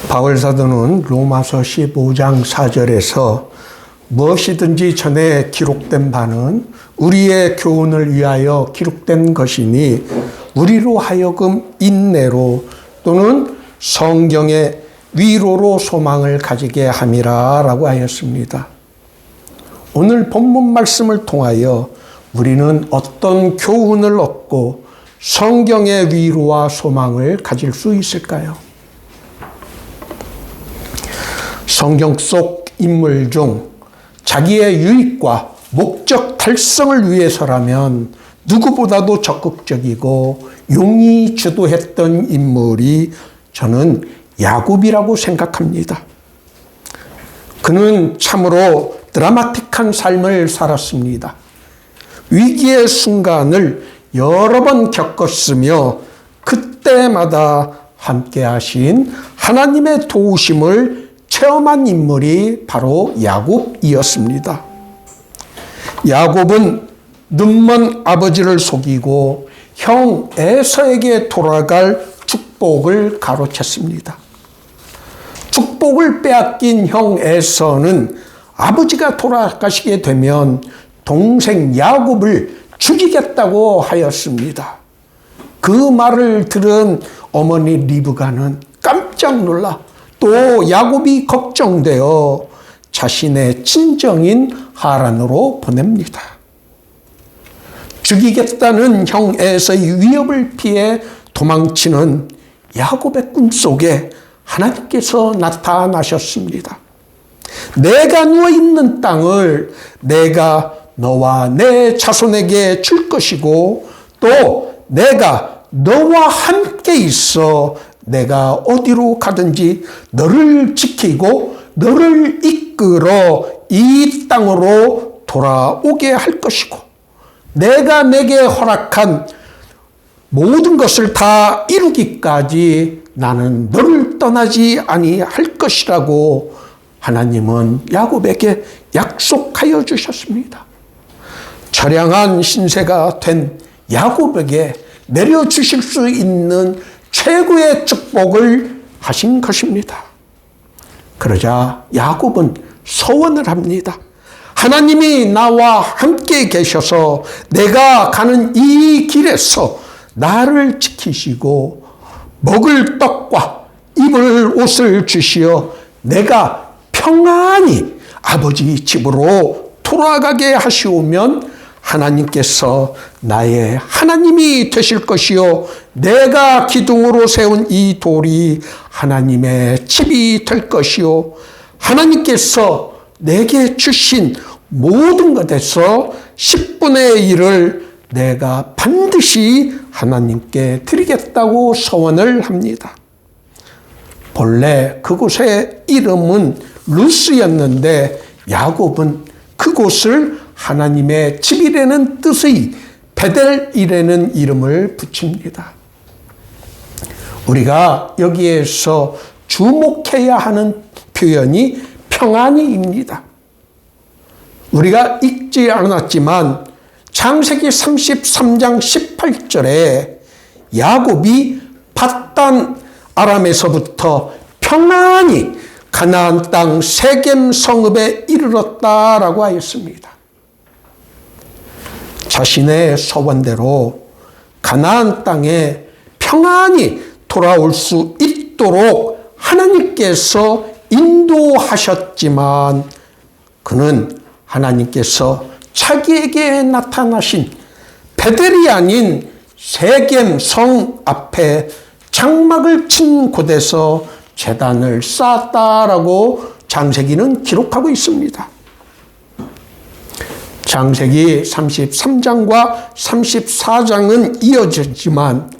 바울사도는 로마서 15장 4절에서 무엇이든지 전에 기록된 바는 우리의 교훈을 위하여 기록된 것이니 우리로 하여금 인내로 또는 성경의 위로로 소망을 가지게 함이라 라고 하였습니다. 오늘 본문 말씀을 통하여 우리는 어떤 교훈을 얻고 성경의 위로와 소망을 가질 수 있을까요? 성경 속 인물 중 자기의 유익과 목적 달성을 위해서라면 누구보다도 적극적이고 용이 주도했던 인물이 저는 야곱이라고 생각합니다. 그는 참으로 드라마틱한 삶을 살았습니다. 위기의 순간을 여러 번 겪었으며 그때마다 함께 하신 하나님의 도우심을 체험한 인물이 바로 야곱이었습니다. 야곱은 눈먼 아버지를 속이고 형 에서에게 돌아갈 축복을 가로챘습니다. 축복을 빼앗긴 형 에서는 아버지가 돌아가시게 되면 동생 야곱을 죽이겠다고 하였습니다. 그 말을 들은 어머니 리브가는 깜짝 놀라 또 야곱이 걱정되어 자신의 친정인 하란으로 보냅니다. 죽이겠다는 형 에서의 위협을 피해 도망치는 야곱의 꿈속에 하나님께서 나타나셨습니다. 내가 누워있는 땅을 내가 너와 내 자손에게 줄 것이고 또 내가 너와 함께 있어 내가 어디로 가든지 너를 지키고 너를 이끌어 이 땅으로 돌아오게 할 것이고 내가 내게 허락한 모든 것을 다 이루기까지 나는 너를 떠나지 아니할 것이라고 하나님은 야곱에게 약속하여 주셨습니다. 처량한 신세가 된 야곱에게 내려주실 수 있는 최고의 축복을 하신 것입니다. 그러자 야곱은 서원을 합니다. 하나님이 나와 함께 계셔서 내가 가는 이 길에서 나를 지키시고 먹을 떡과 입을 옷을 주시어 내가 평안히 아버지 집으로 돌아가게 하시오면 하나님께서 나의 하나님이 되실 것이요 내가 기둥으로 세운 이 돌이 하나님의 집이 될 것이요 하나님께서 내게 주신 모든 것에서 10분의 1을 내가 반드시 하나님께 드리겠다고 서원을 합니다. 본래 그곳의 이름은 루스였는데 야곱은 그곳을 하나님의 집이라는 뜻의 베델이라는 이름을 붙입니다. 우리가 여기에서 주목해야 하는 표현이 평안이입니다. 우리가 읽지 않았지만 창세기 33장 18절에 야곱이 밧단 아람에서부터 평안히 가나안 땅 세겜 성읍에 이르렀다라고 하였습니다. 자신의 소원대로 가나안 땅에 평안히 돌아올 수 있도록 하나님께서 인도하셨지만 그는 하나님께서 자기에게 나타나신 베델이 아닌 세겜 성 앞에 장막을 친 곳에서 제단을 쌓았다라고 창세기는 기록하고 있습니다. 창세기 33장과 34장은 이어지지만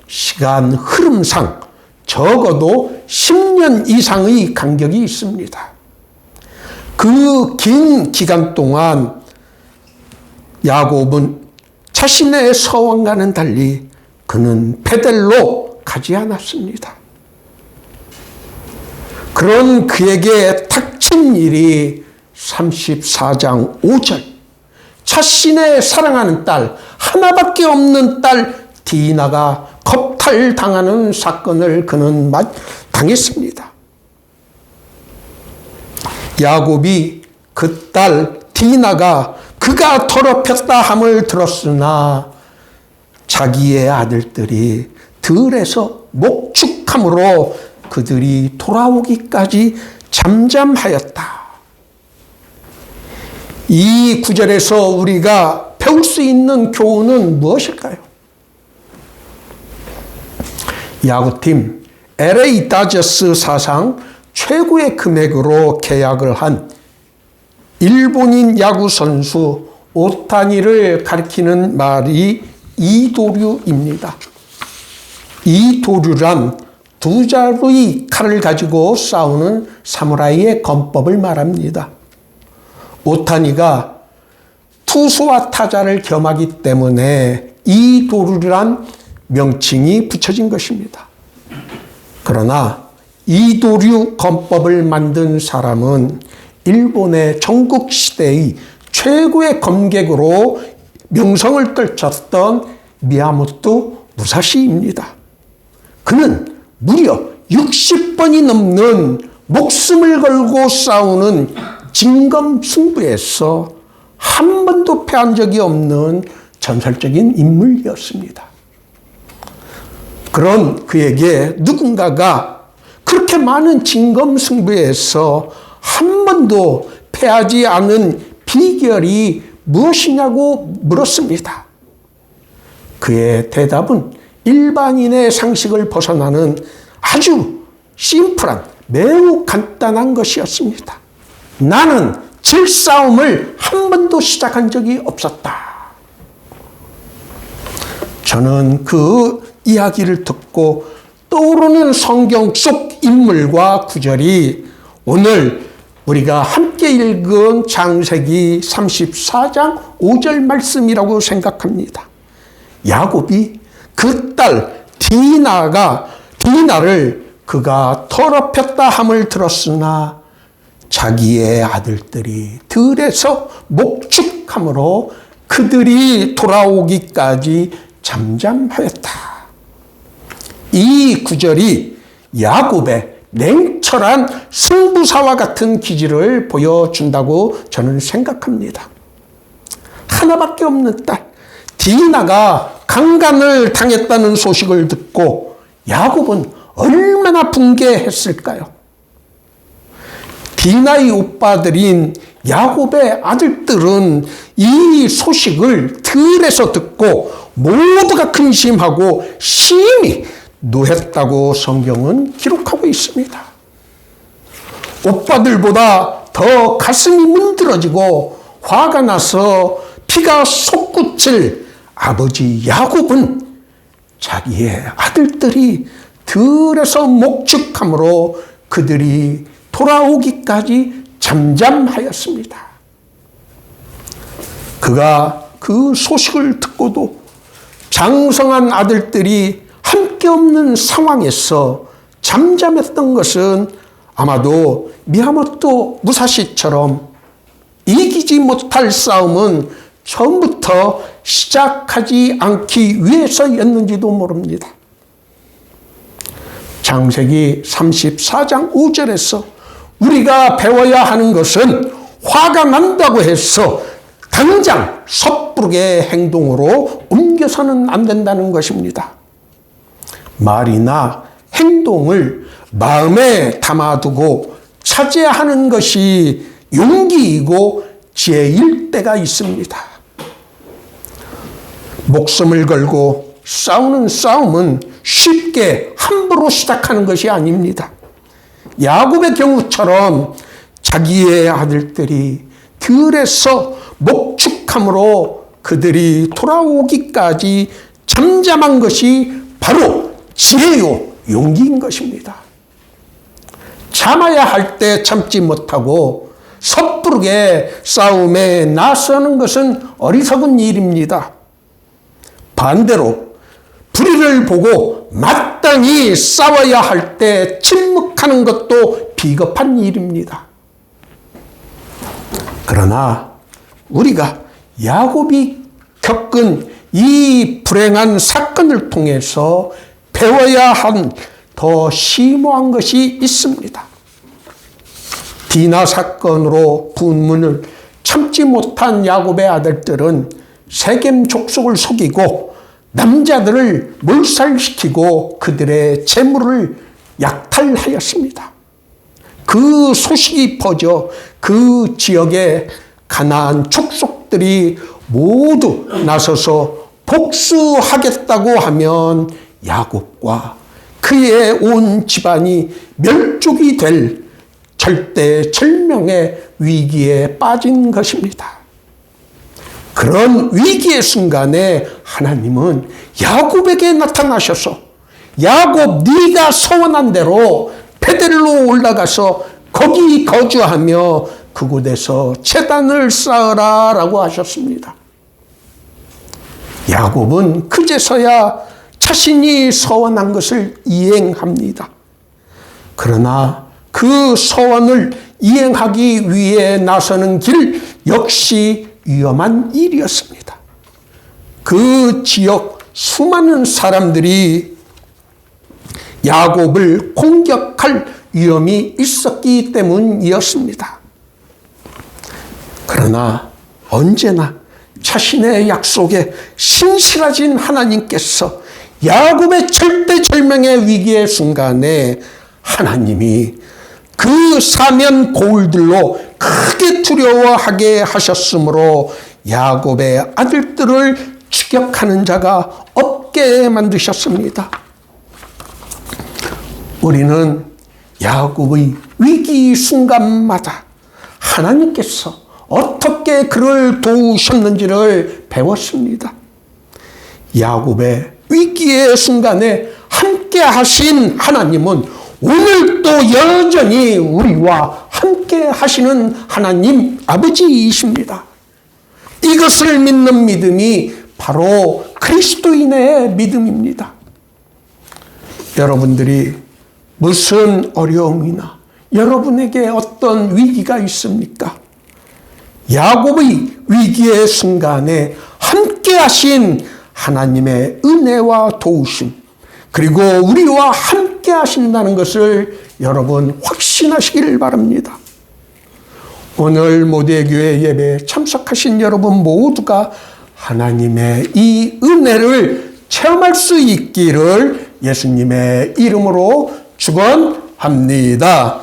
시간 흐름상 적어도 10년 이상의 간격이 있습니다. 그 긴 기간 동안 야곱은 자신의 서원과는 달리 그는 베델로 가지 않았습니다. 그런 그에게 닥친 일이 34장 5절 자신의 사랑하는 딸 하나밖에 없는 딸 디나가 겁탈당하는 사건을 그는 당했습니다. 야곱이 그 딸 디나가 그가 더럽혔다 함을 들었으나 자기의 아들들이 들에서 목축함으로 그들이 돌아오기까지 잠잠하였다. 이 구절에서 우리가 배울 수 있는 교훈은 무엇일까요? 야구팀 LA 다저스 사상 최고의 금액으로 계약을 한 일본인 야구 선수 오타니를 가리키는 말이 이도류입니다. 이도류란 두 자루의 칼을 가지고 싸우는 사무라이의 권법을 말합니다. 오타니가 투수와 타자를 겸하기 때문에 이도류란 명칭이 붙여진 것입니다. 그러나 이도류 권법을 만든 사람은 일본의 전국시대의 최고의 검객으로 명성을 떨쳤던 미야모토 무사시입니다. 그는 무려 60번이 넘는 목숨을 걸고 싸우는 진검승부에서 한 번도 패한 적이 없는 전설적인 인물이었습니다. 그런 그에게 누군가가 그렇게 많은 진검승부에서 한 번도 패하지 않은 비결이 무엇이냐고 물었습니다. 그의 대답은 일반인의 상식을 벗어나는 아주 심플한 매우 간단한 것이었습니다. 나는 질 싸움을 한 번도 시작한 적이 없었다. 저는 그 이야기를 듣고 떠오르는 성경 속 인물과 구절이 오늘 우리가 함께 읽은 창세기 34장 5절 말씀이라고 생각합니다. 야곱이 그 딸 디나를 그가 더럽혔다 함을 들었으나 자기의 아들들이 들에서 목축함으로 그들이 돌아오기까지 잠잠하였다. 이 구절이 야곱의 냉철한 승부사와 같은 기질을 보여준다고 저는 생각합니다. 하나밖에 없는 딸 디나가 강간을 당했다는 소식을 듣고 야곱은 얼마나 분개했을까요? 디나의 오빠들인 야곱의 아들들은 이 소식을 들에서 듣고 모두가 근심하고 심히 노했다고 성경은 기록하고 있습니다. 오빠들보다 더 가슴이 문드러지고 화가 나서 피가 솟구칠 아버지 야곱은 자기의 아들들이 들에서 목축함으로 그들이 돌아오기까지 잠잠하였습니다. 그가 그 소식을 듣고도 장성한 아들들이 함께 없는 상황에서 잠잠했던 것은 아마도 미야모토 무사시처럼 이기지 못할 싸움은 처음부터 시작하지 않기 위해서였는지도 모릅니다. 창세기 34장 5절에서 우리가 배워야 하는 것은 화가 난다고 해서 당장 섣부르게 행동으로 옮겨서는 안 된다는 것입니다. 말이나 행동을 마음에 담아두고 차지하는 것이 용기이고 지혜일 때가 있습니다. 목숨을 걸고 싸우는 싸움은 쉽게 함부로 시작하는 것이 아닙니다. 야곱의 경우처럼 자기의 아들들이 들에서 목축함으로 그들이 돌아오기까지 잠잠한 것이 바로 지혜요 용기인 것입니다. 참아야 할 때 참지 못하고 섣부르게 싸움에 나서는 것은 어리석은 일입니다. 반대로 불의를 보고 마땅히 싸워야 할 때 침묵하는 것도 비겁한 일입니다. 그러나 우리가 야곱이 겪은 이 불행한 사건을 통해서 배워야 한 더 심오한 것이 있습니다. 디나 사건으로 분문을 참지 못한 야곱의 아들들은 세겜 족속을 속이고 남자들을 몰살시키고 그들의 재물을 약탈하였습니다. 그 소식이 퍼져 그 지역의 가나안 족속들이 모두 나서서 복수하겠다고 하면 야곱과 그의 온 집안이 멸족이 될 절대절명의 위기에 빠진 것입니다. 그런 위기의 순간에 하나님은 야곱에게 나타나셔서 야곱, 네가 서원한 대로 베델로 올라가서 거기 거주하며 그곳에서 제단을 쌓으라 라고 하셨습니다. 야곱은 그제서야 자신이 서원한 것을 이행합니다. 그러나 그 서원을 이행하기 위해 나서는 길 역시 위험한 일이었습니다. 그 지역 수많은 사람들이 야곱을 공격할 위험이 있었기 때문이었습니다. 그러나 언제나 자신의 약속에 신실하신 하나님께서 야곱의 절대절명의 위기의 순간에 하나님이 그 사면 고울들로 크게 두려워하게 하셨으므로 야곱의 아들들을 추격하는 자가 없게 만드셨습니다. 우리는 야곱의 위기 순간마다 하나님께서 어떻게 그를 도우셨는지를 배웠습니다. 야곱의 위기의 순간에 함께 하신 하나님은 오늘도 여전히 우리와 함께 하시는 하나님 아버지이십니다. 이것을 믿는 믿음이 바로 그리스도인의 믿음입니다. 여러분들이 무슨 어려움이나 여러분에게 어떤 위기가 있습니까? 야곱의 위기의 순간에 함께 하신 하나님의 은혜와 도우심, 그리고 우리와 함께 하신다는 것을 여러분 확신하시길 바랍니다. 오늘 모대교회 예배에 참석하신 여러분 모두가 하나님의 이 은혜를 체험할 수 있기를 예수님의 이름으로 축원합니다.